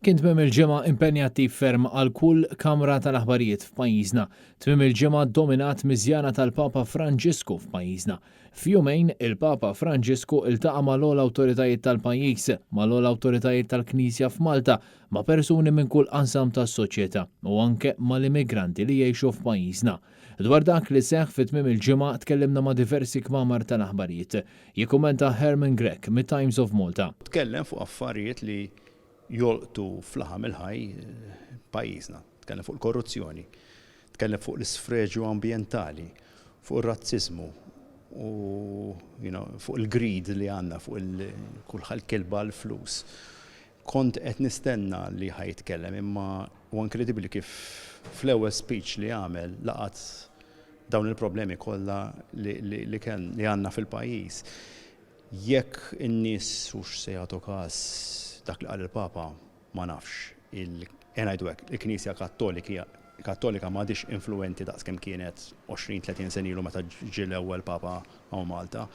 Kien tmiem il-ġimgħa impenjattiv ferm għal kull kamra tal-aħbarijiet f'pajjiżna. Tmiem il-ġimgħa dominat miżjana tal-Papa Franġisku f'pajjiżna. F'jumejn il-Papa Franġisku iltaqa' mal-ogħla awtoritajiet tal-pajjiż, mal-ogħla awtoritajiet tal-Knisja f'Malta, ma' persuni minn kull qasam tas-soċjetà u anke mal-immigranti li jgħixu f'pajjiżna. Dwar dak li seħħ fit-tmiem il-ġimgħa tkellimna ma' diversi kmamar tal-aħbarijiet. Jikkumenta Herman Grech mit-Times of Malta. Tkellem fuq affarijiet li jolqtu fl-ħam il-ħaj pajjiżna. Tkellem fuq il-korruzzjoni, tkellem fuq l-isfreġu ambjentali, fuq ir-razziżmu u fuq il-greed li għandna, fuq kulħadd kelba l-flus. Kont qed nistenna li ħajtkellem imma huwa inkredibbli kif fl-ewwel speech li għamel laqat dawn il-problemi kollha li għandna fil-pajjiż. Jekk in-nies hux se jagħtu każ dak li qal il-Papa ma nafx. Il-Knisja Kattolika m'għadix influenti daqskemm kienet 20-30 sen ilu meta ġie l-ewwel Papa hawn Malta.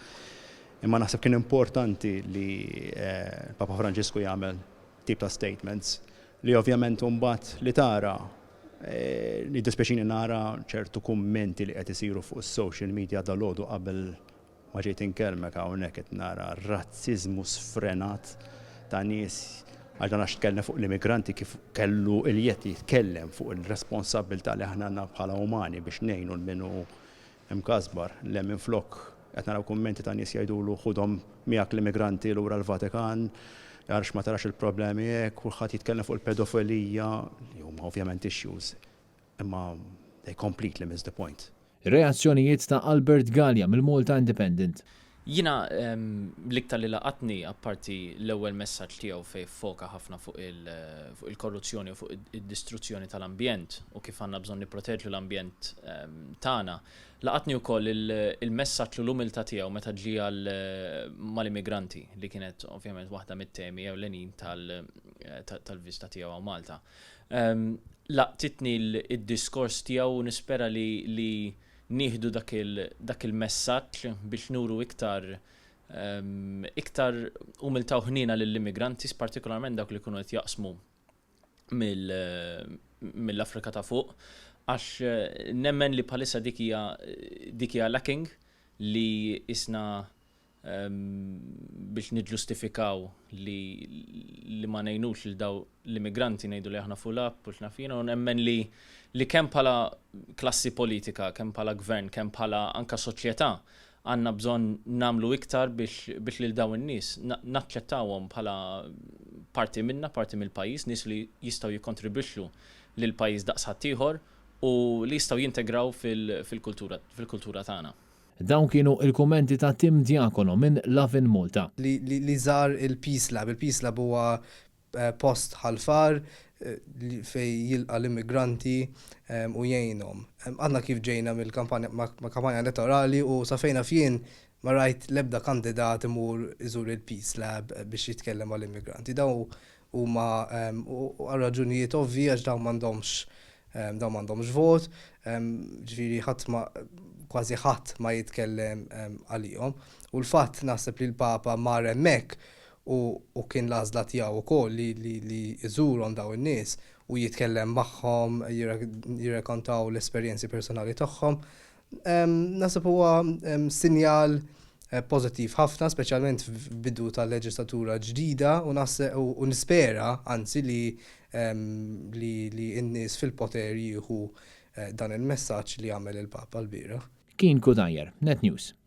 Imma naħseb kien importanti li Papa Franġisku jagħmel tip ta' statements li ovvjament mbagħad li tara li dispjaċini nara ċertu kummenti li qed isiru fuq is-social media dal-għodu qabel ma ġejt inkellmek hawnhekk qed nara razziżmu sfrenat ta' nies għal dan għax tkellem fuq l-immigranti kif kellu il-jiet jitkellem fuq il-responsabilità li aħna għandna bħala umani biex ngħinu l-minu imkasbar li hemm minflok qed naraw kummenti ta' nies jgħidulu ħudhom miegħek l-immigranti lura l-Vatikan, jarx ma tarax il-problemi hekk, kulħadd jitkellem fuq il-pedofilija li huma ovvjament issues, imma they completely miss the point. Reazzjonijiet ta' Albert Gallia mill-Malta Independent. Jina l-iktar li laqatni apparti l-ewwel messaġġ tiegħu fejn foka ħafna fuq il-korruzzjoni u fuq id-distruzzjoni tal-ambjent u kif għandna bżonn nipproteġġu l-ambjent tagħna. Laqatni wkoll il-messaġġ u l-umiltà tiegħu meta ġie mal-immigranti li kienet ovvjament waħda mit-temi ewlenin tal-viżita tiegħu għaw Malta. Laqtitni id-diskors tiegħu nispera li nieħdu dak il-messaġġ biex nuru iktar umiltà u ħnina lill-immigranti, partikolarment dawk li jkunu qed jaqsmu mill-Afrika ta' fuq, għax nemmen li bħalissa dik hija lacking li isna biex niġġustifikaw li ma ngħinux lil daw l-immigranti ngħidu li aħna fulab u x'nafina u nemmen li kemm bħala klassi politika, kemm bħala gvern, kemm bħala anka soċjetà għandna bżonn nagħmlu iktar biex lil dawn in-nies naċċettawhom bħala parti minna, parti mill-pajjiż, nies li jistgħu jikkontribwixxu lil pajjiż daqs ħaddieħor u li jistgħu jintegraw fil-kultura tagħna. Dawn kienu il-kummenti ta' Tim Diakono minn Love in Malta. Li żar il-Peace Lab. Il-Peace Lab huwa post ħalfar fej jilqa l-immigranti u jgħinhom. Għadna kif ġejna mill-kampanja elettorali u safejna fien ma rajt l-ebda kandidat imur iżur il-Peace Lab biex jitkellem għall-immigranti. Daw huma għal raġunijiet ovvji għax dawn m'għandhomx vot, ġifieri kważi ħadd ma jitkellem għalihom. U l-fatt naħseb li l-Papa mar hemmhekk u kien l-għażla tiegħu wkoll li jżurhom dawn in-nies u jitkellem magħhom, jirrakkontaw l-esperjenzi personali tagħhom. Naħseb huwa sinjal pożittiv ħafna, speċjalment f'bidu tal-leġislatura ġdida u nispera anzi li n-nies fil-poter jieħu dan il-messaġġ li għamel il-Papa l-bieraħ. Kien Kudajer, Net News.